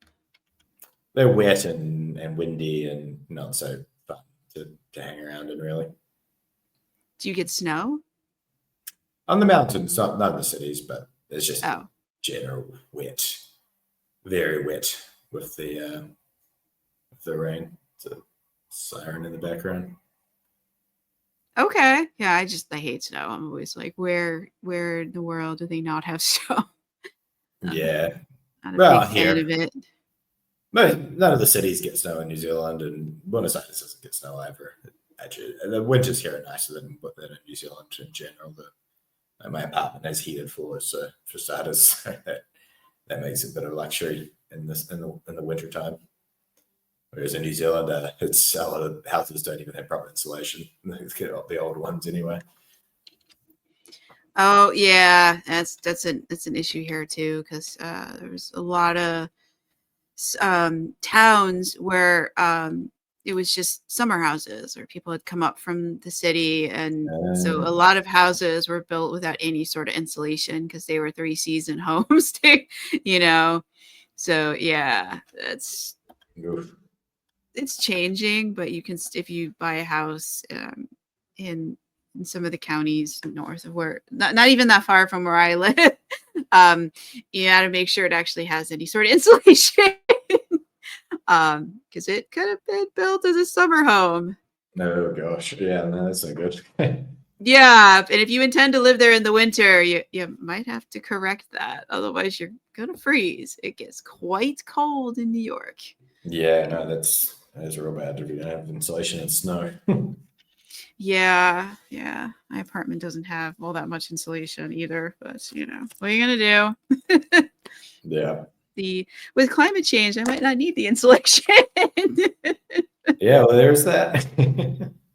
They're wet and windy and not so fun to hang around in, really. Do you get snow? On the mountains, not in the cities, but it's just general wet, very wet with the rain. It's a siren in the background. Okay. Yeah, I hate snow. I'm always like, where in the world do they not have snow? Yeah. Not a Well, big fan of here, it. none of the cities get snow in New Zealand, and Buenos Aires doesn't get snow either. Actually, the winters here are nicer than in New Zealand in general. My apartment has heated floors, so for starters, that makes it a bit of luxury in the winter time. Whereas in New Zealand, it's a lot of houses don't even have proper insulation. The old ones anyway. Oh yeah, that's an issue here too, because there's a lot of towns where it was just summer houses, or people had come up from the city, and so a lot of houses were built without any sort of insulation because they were 3-season homes, you know. So yeah, it's changing, but you can if you buy a house in some of the counties north of where not even that far from where I live, you got to make sure it actually has any sort of insulation. Because it could have been built as a summer home. Oh gosh, yeah, no, that's not good. Yeah, and if you intend to live there in the winter, you might have to correct that. Otherwise, you're gonna freeze. It gets quite cold in New York. Yeah, no, that's real bad if you don't have insulation and snow. Yeah. My apartment doesn't have all that much insulation either, but what are you gonna do? Yeah. With climate change, I might not need the insulation. Yeah, well, there's that.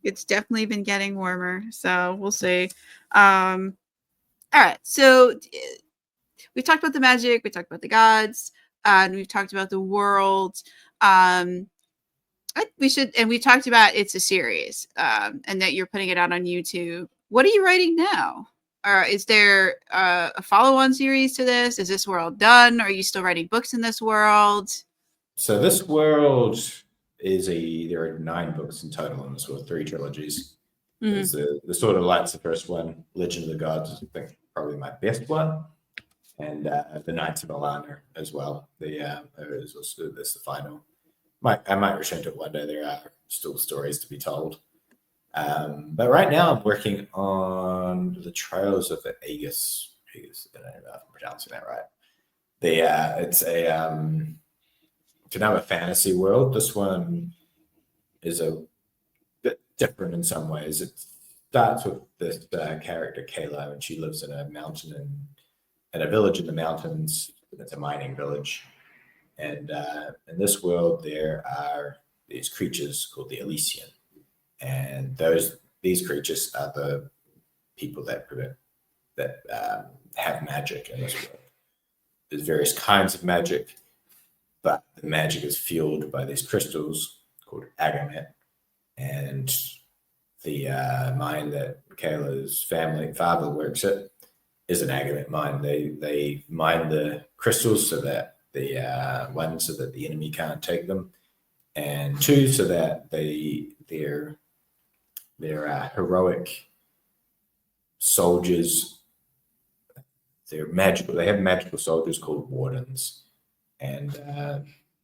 It's definitely been getting warmer, so we'll see. All right, so we've talked about the magic, we talked about the gods, and we've talked about the world. We talked about it's a series, and that you're putting it out on YouTube. What are you writing now? Or is there a follow-on series to this? Is this world done? Are you still writing books in this world? So this world there are 9 books in total in this world, 3 trilogies. Mhm. There's the Sword of Light's the first one. Legend of the Gods is, I think, probably my best one, and the Knights of Alana as well. Is also that's the final. I might return to it one day. There are still stories to be told. But right now I'm working on the Trails of the Aegis. I don't know if I'm pronouncing that right. It's another fantasy world. This one is a bit different in some ways. It starts with this character Kayla, and she lives in a mountain in a village in the mountains. It's a mining village, and in this world there are these creatures called the Elysian, and these creatures are the people that have magic in this world. There's various kinds of magic, but the magic is fueled by these crystals called agamet, and the mine that Kayla's father works at is an agamet mine. They mine the crystals so that so that the enemy can't take them, and 2, so that their heroic soldiers, they're magical. They have magical soldiers called wardens, and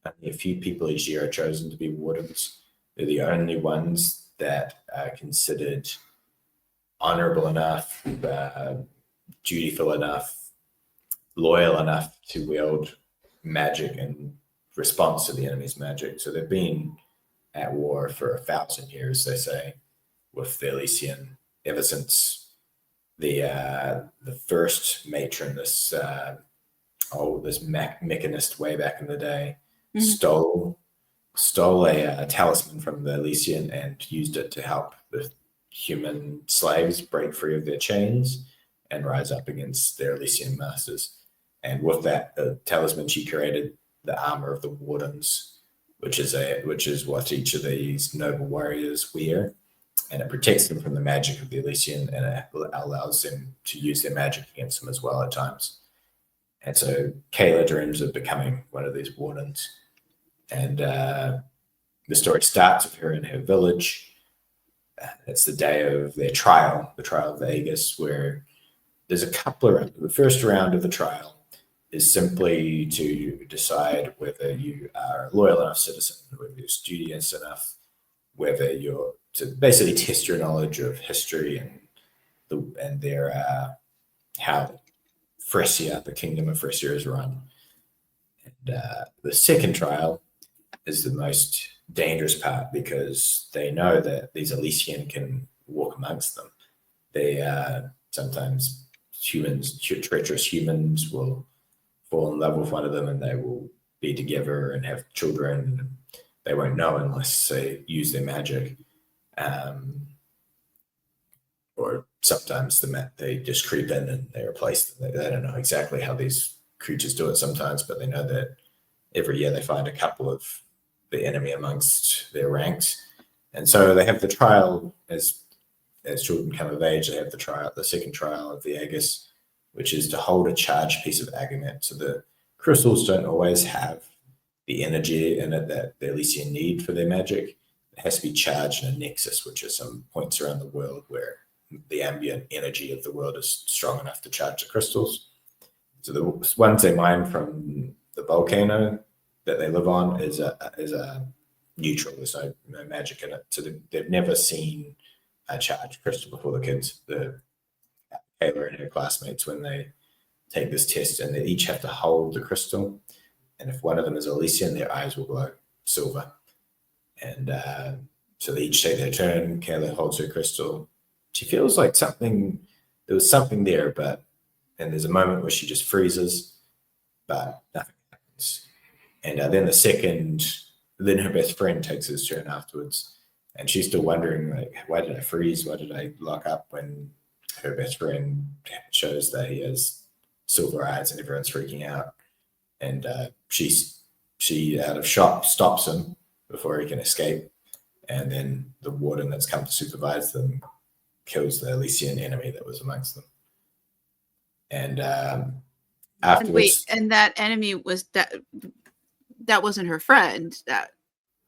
only a few people each year are chosen to be wardens. They're the only ones that are considered honorable enough, dutiful enough, loyal enough to wield magic in response to the enemy's magic. So they've been at war for 1,000 years, they say, with the Elysian ever since the first matron, this mechanist way back in the day, stole a talisman from the Elysian and used it to help the human slaves break free of their chains and rise up against their Elysian masters. And with that talisman, she created the armor of the wardens, which is what each of these noble warriors wear, and it protects them from the magic of the Elysian, and it allows them to use their magic against them as well at times. And so Kayla dreams of becoming one of these wardens, and the story starts with her in her village. It's the day of their trial, the trial of the Aegis, where there's a couple of rounds. The first round of the trial is simply to decide whether you are a loyal enough citizen, whether you're studious enough, whether you're to basically test your knowledge of history and their how Fresia, the kingdom of Fresia, is run. And the second trial is the most dangerous part because they know that these Elysian can walk amongst them. They sometimes treacherous humans will fall in love with one of them and they will be together and have children. They won't know unless they use their magic. Or sometimes they just creep in and they replace them. They don't know exactly how these creatures do it sometimes, but they know that every year they find a couple of the enemy amongst their ranks. And so they have the trial as children come of age. They have the second trial of the Aegis, which is to hold a charged piece of agate. So the crystals don't always have the energy in it that the Elysian need for their magic. It has to be charged in a nexus, which is some points around the world where the ambient energy of the world is strong enough to charge the crystals. So the ones they mine from the volcano that they live on is a neutral. There's no magic in it. So they've never seen a charged crystal before. The kids, Kayla and her classmates, when they take this test, and they each have to hold the crystal. And if one of them is Elysian, their eyes will glow silver. And so they each take their turn. Kayla holds her crystal. She feels like there was something there, and there's a moment where she just freezes, but nothing happens. And then her best friend takes his turn afterwards, and she's still wondering, like, why did I freeze? Why did I lock up? When her best friend shows that he has silver eyes and everyone's freaking out. And she out of shock stops him before he can escape. And then the warden that's come to supervise them kills the Elysian enemy that was amongst them. And afterwards, and that enemy was that wasn't her friend. That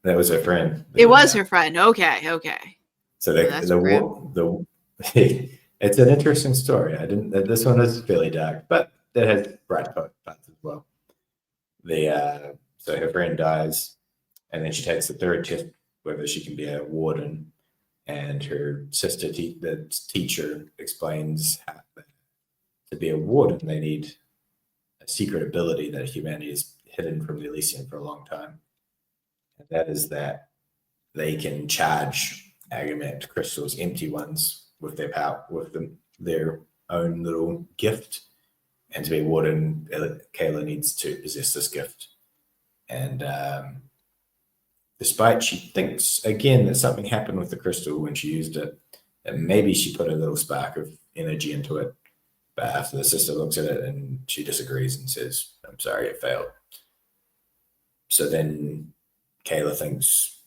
was her friend. It was her friend. Okay. So it's an interesting story. This one is fairly dark, but it has bright parts as well. So her friend dies, and then she takes the third test whether she can be a warden. And her sister, the teacher, explains how to be a warden, they need a secret ability that humanity has hidden from the Elysian for a long time. And that is that they can charge agate crystals, empty ones, with their power, their own little gift. And to be a warden, Kayla needs to possess this gift. And despite she thinks again that something happened with the crystal when she used it, and maybe she put a little spark of energy into it. But after the sister looks at it and she disagrees and says, "I'm sorry, it failed." So then Kayla thinks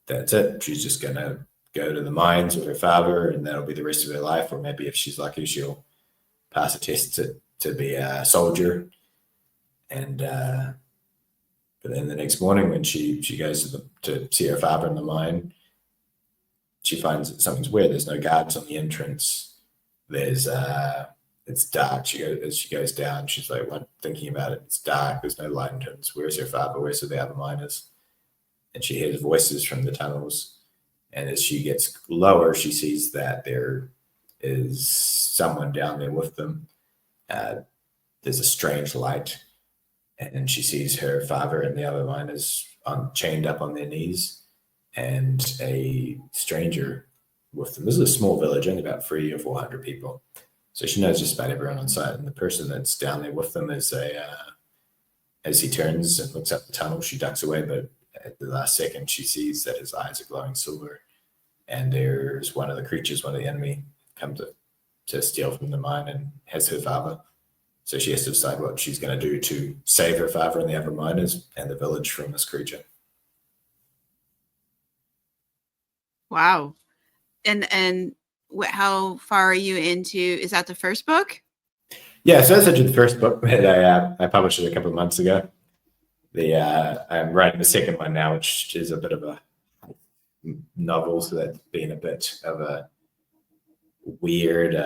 that's it. She's just going to go to the mines with her father, and that'll be the rest of her life. Or maybe if she's lucky, she'll pass a test to be a soldier. And but then the next morning, when she goes to see her father in the mine, she finds that something's weird. There's no guards on the entrance. It's dark. As she goes down, she's like, thinking about it. It's dark. There's no lanterns. Where's her father? Where's the other miners? And she hears voices from the tunnels. And as she gets lower, she sees that there is someone down there with them. There's a strange light. And she sees her father and the other miners chained up on their knees, and a stranger with them. This is a small village, only about 300 or 400 people. So she knows just about everyone on site. And the person that's down there with them is as he turns and looks up the tunnel, she ducks away. But at the last second, she sees that his eyes are glowing silver. And there's one of the creatures, one of the enemy, come to steal from the mine and has her father. So she has to decide what she's going to do to save her father and the other miners and the village from this creature. Wow. And how far are you into? Is that the first book? Yeah, so that's actually the first book that I published it a couple of months ago. I'm writing the second one now, which is a bit of a novel, so that's been a bit of a weird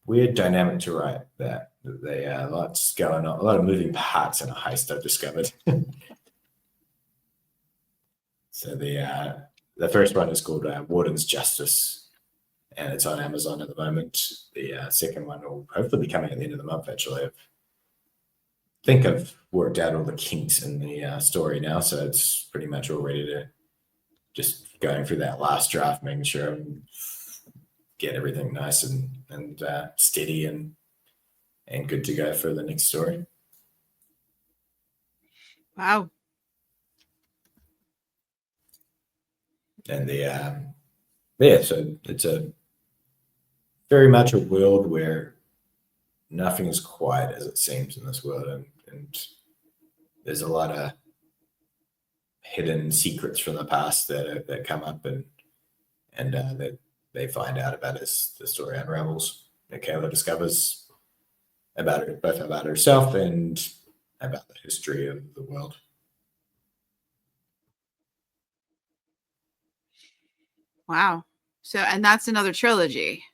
weird dynamic to write. That they lots going on, a lot of moving parts in a heist, I've discovered. So the first one is called Warden's Justice, and it's on Amazon at the moment. The second one will hopefully be coming at the end of the month, actually. I think I've worked out all the kinks in the story now, so it's pretty much all ready to just going through that last draft, making sure I get everything nice and steady and good to go for the next story. Wow. And so it's a very much a world where nothing is quite as it seems in this world, and there's a lot of hidden secrets from the past that come up and that they find out about as the story unravels. And Kayla discovers both about herself and about the history of the world. Wow. So, and that's another trilogy.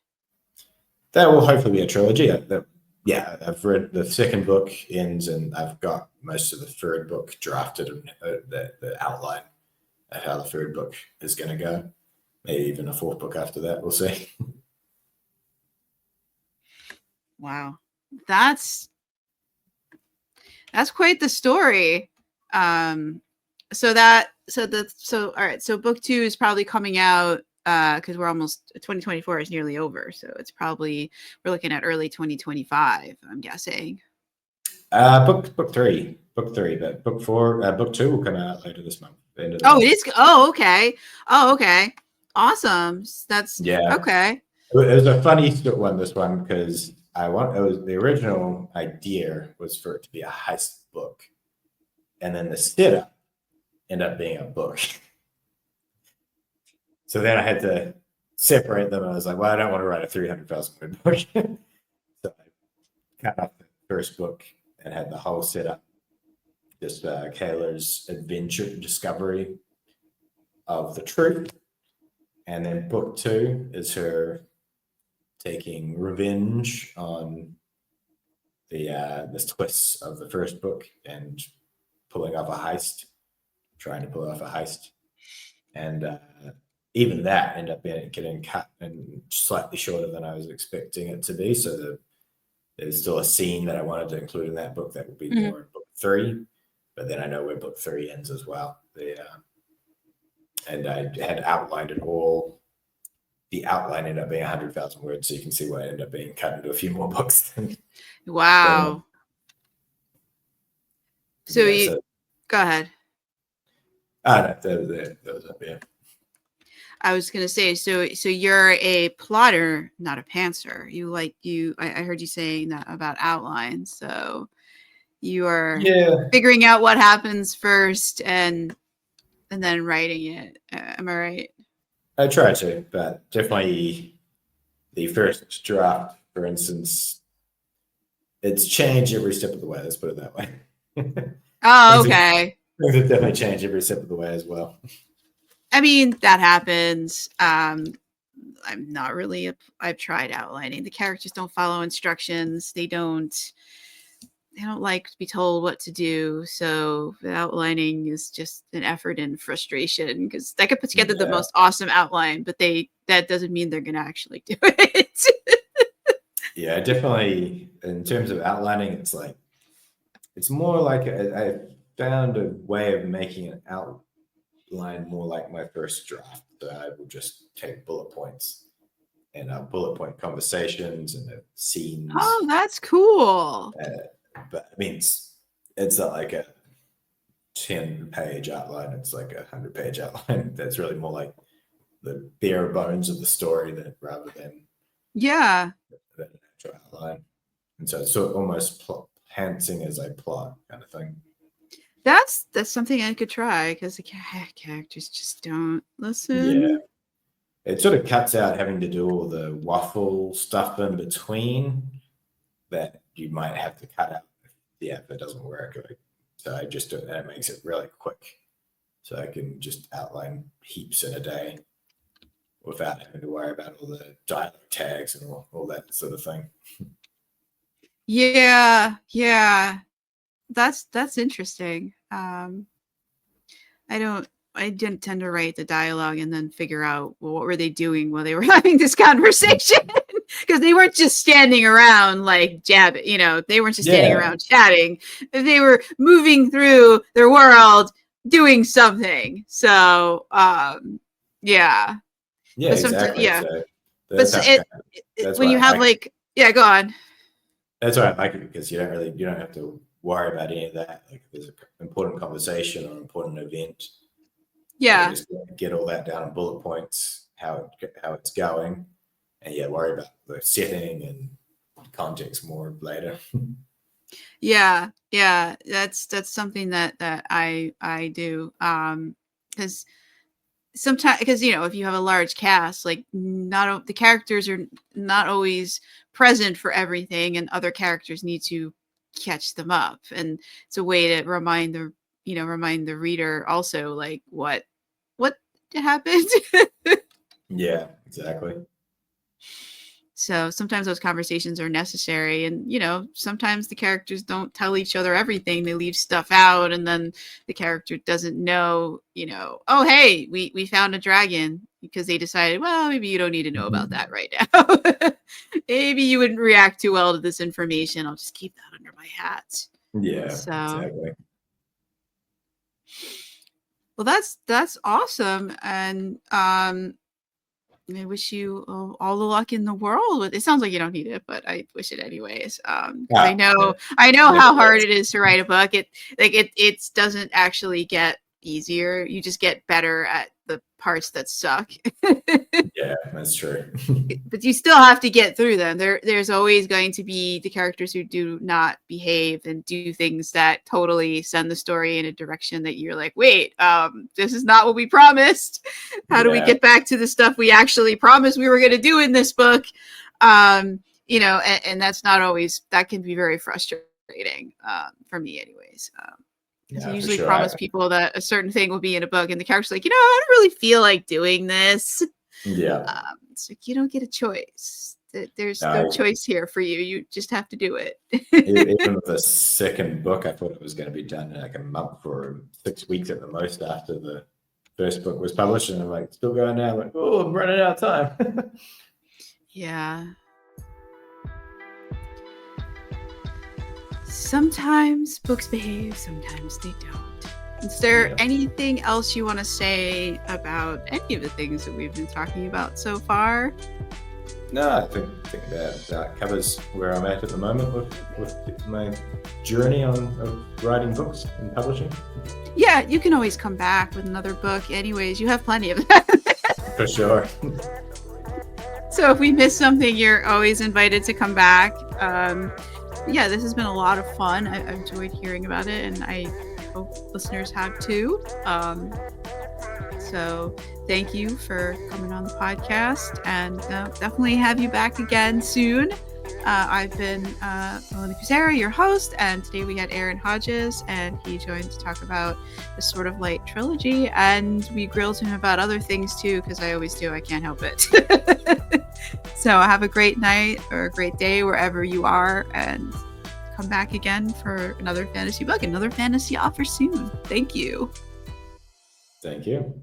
That will hopefully be a trilogy. I've read the second book ends, and I've got most of the third book drafted and the outline of how the third book is going to go. Maybe even a fourth book after that. We'll see. Wow. That's quite the story. So all right. So book 2 is probably coming out because we're almost 2024 is nearly over. So it's probably we're looking at early 2025. I'm guessing. Book three, but book 4, book 2 will come out later this month. It is. Oh, okay. Awesome. That's okay. It was a funny one, this one, because the original idea was for it to be a heist book, and then the setup ended up being a book. So then I had to separate them. I was like, well, I don't want to write a 300,000 word book. So I cut off the first book and had the whole setup, just Kayla's adventure and discovery of the truth. And then book 2 is her taking revenge on the twists of the first book and trying to pull off a heist. And even that ended up getting cut and slightly shorter than I was expecting it to be. So there's still a scene that I wanted to include in that book that will be more in book 3, but then I know where book 3 ends as well. And I had outlined it all. The outline ended up being 100,000 words, so you can see why it ended up being cut into a few more books. Wow. So go ahead. That was it. Yeah. I was gonna say, so you're a plotter, not a pantser. I heard you saying that about outlines. So you are figuring out what happens first and then writing it. Am I right? I try to, but definitely the first draft, for instance, it's changed every step of the way. Let's put it that way. Oh, okay. Things have definitely changed every step of the way as well. I mean, that happens. I'm not really. I've tried outlining. The characters don't follow instructions. They don't like to be told what to do. So the outlining is just an effort and frustration because I could put together the most awesome outline, but that doesn't mean they're going to actually do it. Yeah, definitely. In terms of outlining, it's more like I found a way of making an outline more like my first draft. So I will just take bullet points and bullet point conversations and scenes. Oh, that's cool. But I mean, it's not like a 10-page outline. It's like a 100-page outline. That's really more like the bare bones of the story rather than an actual outline. And so it's sort of almost pantsing as I plot kind of thing. That's something I could try because the characters just don't listen. Yeah. It sort of cuts out having to do all the waffle stuff in between that you might have to cut out. If it doesn't work. So I just do it. That makes it really quick. So I can just outline heaps in a day. without having to worry about all the dialogue tags and all that sort of thing. Yeah, that's interesting. I didn't tend to write the dialogue and then figure out, well, what were they doing while they were having this conversation? Because they weren't just standing around like jabbing, they weren't just standing around chatting. They were moving through their world, doing something. So, yeah. Yeah, exactly. Yeah. So when you have go on. That's why I like it, because you don't have to worry about any of that. Like, there's an important conversation or an important event. Yeah. Just get all that down in bullet points, how it's going, and worry about the setting and context more later. Yeah, that's something that I do, because sometimes, because if you have a large cast, like, the characters are not always present for everything, and other characters need to catch them up, and it's a way to remind the reader also, like, what happened. Yeah, exactly. So sometimes those conversations are necessary, and sometimes the characters don't tell each other everything. They leave stuff out, and then the character doesn't know, oh, hey, we found a dragon, because they decided, well, maybe you don't need to know about that right now. Maybe you wouldn't react too well to this information. I'll just keep that under my hat. Yeah, So exactly. Well, that's awesome, and I wish you all the luck in the world. It sounds like you don't need it, but I wish it anyways. I know how hard it is to write a book. It doesn't actually get easier. You just get better at the parts that suck. Yeah, that's true. But you still have to get through them. There's always going to be the characters who do not behave and do things that totally send the story in a direction that you're like, wait, this is not what we promised. How do we get back to the stuff we actually promised we were going to do in this book? And that's not always, that can be very frustrating for me anyways. I usually promise people that a certain thing will be in a book, and the character's like, I don't really feel like doing this. Yeah. It's like, you don't get a choice. There's no choice here for you. You just have to do it. Even with the second book, I thought it was going to be done in like a month or 6 weeks at the most after the first book was published, and I'm like, still going now. I'm like, oh, I'm running out of time. Yeah. Sometimes books behave, sometimes they don't. Is there anything else you want to say about any of the things that we've been talking about so far? No, I think that covers where I'm at the moment with my journey of writing books and publishing. Yeah, you can always come back with another book anyways. You have plenty of that. For sure. So if we miss something, you're always invited to come back. Yeah, this has been a lot of fun. I've enjoyed hearing about it, and I hope listeners have too. So thank you for coming on the podcast, and definitely have you back again soon. I've been Melinda Kucsera, your host, and today we had Aaron Hodges, and he joined to talk about the Sword of Light Trilogy, and we grilled him about other things too, because I always do. I can't help it. So have a great night or a great day wherever you are, and come back again for another fantasy book, another fantasy offer soon. Thank you. Thank you.